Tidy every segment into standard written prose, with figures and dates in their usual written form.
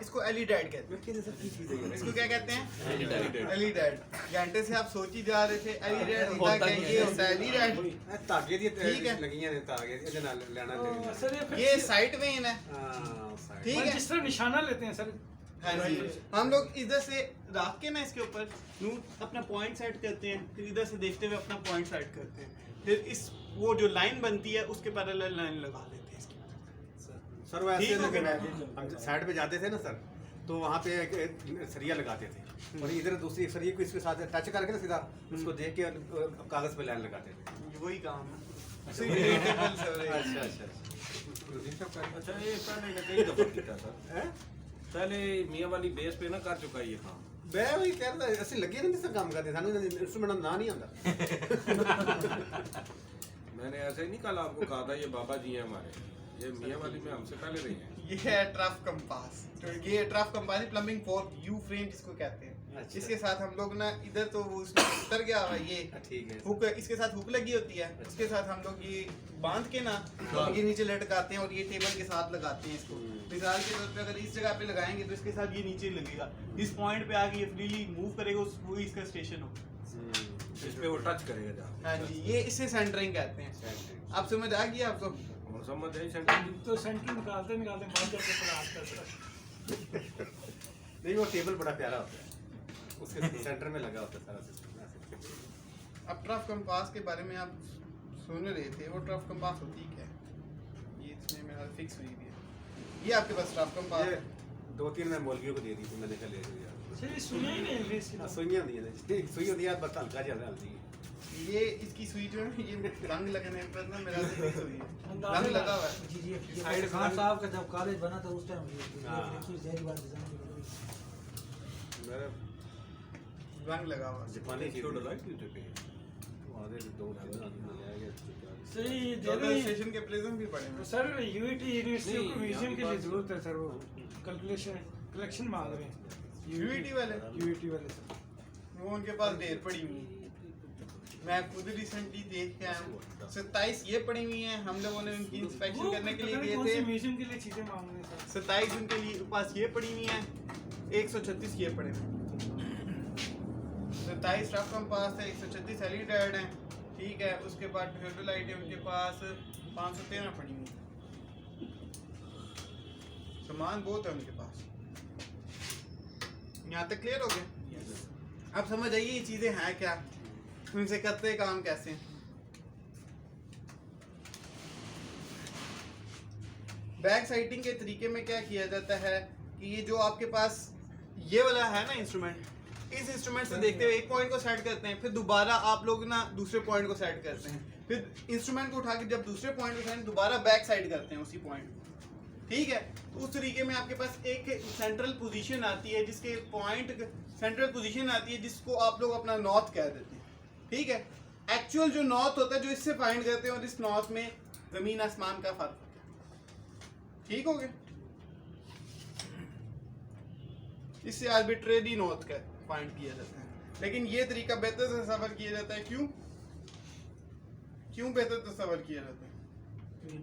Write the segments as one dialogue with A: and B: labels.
A: इसको एलिडेड कहते हैं। इसको क्या कहते हैं? एलिडेड। घंटे से आप सोची जा रहे थे एलिडेड होता क्या? ये होता है एलिडेड।
B: धागे दी
A: ठीक है।
B: लगियां ने धागे ਇਹਦੇ ਨਾਲ ਲੈਣਾ ਦੇਣਾ
C: सर
A: ये साइट वेन है।
B: हां
A: ठीक है।
C: जिस तरह निशाना लेते हैं सर,
A: हाँ जी, हम लोग इधर से रख के ना इसके ऊपर यूं अपना पॉइंट सेट करते हैं, फिर इधर से देखते हुए अपना पॉइंट सेट करते हैं, फिर इस वो जो लाइन बनती है उसके पैरेलल लाइन लगा देते हैं इसकी।
B: सर वो ऐसे
A: ठीक हो
B: लगे
A: गया।
B: हम साइड पे जाते थे ना सर, तो वहाँ पे एक सरिया लगाते थे और इधर दूसरी सरिये को इसके साथ टच करके ना सीधा उसको देख के कागज पे लाइन लगाते थे।
A: वही काम है।
B: अच्छा अच्छा
D: अच्छा, ये पहले ने कई दफा किया सर।
B: हैं
D: पहले मियां वाली बेस पे ना कर चुका है ये काम।
B: मैं वही कह रहा था ਅਸੀਂ ਲੱਗੇ ਨਹੀਂ ਸਰ ਕੰਮ ਕਰਦੇ ਸਾਨੂੰ ਇੰਸਟਰੂਮੈਂਟ ਦਾ ਨਾਂ ਨਹੀਂ ਆਉਂਦਾ।
D: मैंने ऐसे नहीं कल आपको कहा था ये बाबा जी हैं हमारे, ये मियां वाली में हमसे पहले रही हैं।
A: ये है ट्रफ कंपास। तो ये trough compass plumbing fork you frame जिसको कहते हैं।
B: अच्छा।
A: इसके साथ हम लोग ना इधर तो वो उसमें उतर गया हुआ ये
B: ठीक है
A: हुक, इसके साथ हुक लगी होती है, उसके साथ हम लोग ये बांध के ना ये नीचे लटकाते हैं और ये टेबल के साथ लगाते हैं इसको। मिसाल के तौर पे अगर इस जगह पे लगाएंगे तो इसके साथ ये नीचे लगेगा, इस पॉइंट पे आके ये फ्रीली मूव करेगा, वो इसका स्टेशन हो।
D: इस पे वो टच करेगा जहाँ।
A: हाँ जी, ये इसे सेंटरिंग कहते हैं। आप समझ आ गई आपको?
D: और समझ आई सेंटर।
C: तो सेंटर निकालते निकालते बाहर जाके प्लास करते हैं।
B: नहीं वो टेबल बड़ा प्यारा होता है, उसके सेंटर में लगा होता है सारा सिस्टम।
A: अब ट्रफ कंपास के बारे में आप सुन रहे थे, वो ट्रफ कंपास होती क्या है? ये इसमें मेरा फिक्स हुई है। ये आपके पास ट्रफ कंपास
B: ये
A: है।
B: 2-3 मैं मौलवियों को दे दी थी, मैंने कहा ले लो यार।
C: सर ये सुनिए ही नहीं इंग्लिश की।
B: सुइयां होती है, सुई होती है बस हल्का ज्यादा हल्दी है।
A: ये इसकी सुई जो है ये रंग लगने पर ना मेरा फिक्स हुई है, रंग लगा हुआ है।
E: जी जी, ये
A: साइड
E: खान
A: में-
E: साहब का जब कॉलेज बना था उस टाइम ये
B: हाँ।
E: जहरी बात डिजाइन की बनी हुई।
B: मेरा
A: रंग लगा हुआ है।
B: जापानी
D: क्यों डला क्यों थे?
B: आधे 2 ले गए।
C: सर ये दे
A: जनरल
C: दें।
A: स्टेशन के प्रिज्म भी पड़े हैं।
C: सर यूईटी यूनिवर्सिटी
D: नहीं,
C: को म्यूजियम
D: यहाँ
C: के
D: की
C: लिए
D: बात-
C: जरूरत है सर, वो कैलकुलेशन कलेक्शन मांग रहे हैं
A: यूईटी वाले
C: यूईटी वाले सर।
A: वो उनके पास ढेर पड़ी हुई है। मैं खुद रिसेंटली देख के आया हूँ, 27 ये पड़ी हुई हैं, हम लोगों ने उनकी इंस्पेक्शन करने के लिए दिए थे।
C: म्यूजियम के लिए चीजें मांग रहे हैं सर।
A: 27 उनके लिए पास ये पड़ी हुई हैं, 136 ये पड़े हैं। 27 ट्रफ कंपास है, 136 एलिडेड हैं। ठीक है, उसके बाद थियोडोलाइट है उनके पास 513 पड़ी हुई हैं। सामान बहुत है उनके पास। यहाँ तक क्लियर हो गया? अब समझ आइए ये चीजें हैं क्या, उनसे करते काम कैसे हैं। बैक साइटिंग के तरीके में क्या किया जाता है कि ये जो आपके पास ये वाला है ना इंस्ट्रूमेंट, इस इंस्ट्रूमेंट से देखते हुए एक पॉइंट को सेट करते हैं, फिर दोबारा आप लोग ना दूसरे पॉइंट को सेट करते हैं, फिर इंस्ट्रूमेंट को उठा के जब दूसरे पॉइंट को सेट दोबारा बैक साइड करते हैं उसी पॉइंट को। ठीक है, तो उस तरीके में आपके पास एक सेंट्रल पोजीशन आती है, जिसके पॉइंट सेंट्रल पोजीशन आती है जिसको आप लोग अपना नॉर्थ कह देते हैं। ठीक है, एक्चुअल जो नॉर्थ होता है जो इससे फाइंड करते हैं और इस नॉर्थ में जमीन आसमान का फर्क होता है। ठीक हो गया? इससे आर्बिट्रेरी नॉर्थ का फाइंड किया जाता है, लेकिन ये तरीका बेहतर तस्वर किया जाता है। क्यों बेहतर तस्वर किया जाता है?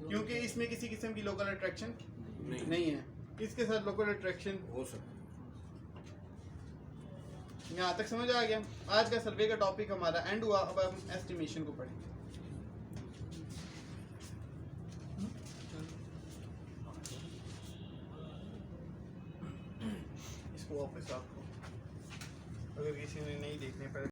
A: क्योंकि इसमें किसी किस्म की लोकल अट्रैक्शन नहीं है। इसके साथ लोकल अट्रैक्शन
D: हो सकता है।
A: यहाँ तक समझ आ गया? आज का सर्वे का टॉपिक हमारा एंड हुआ, अब हम एस्टिमेशन को पढ़ेंगे। इसको वापस आपको अगर किसी ने नहीं देखने पर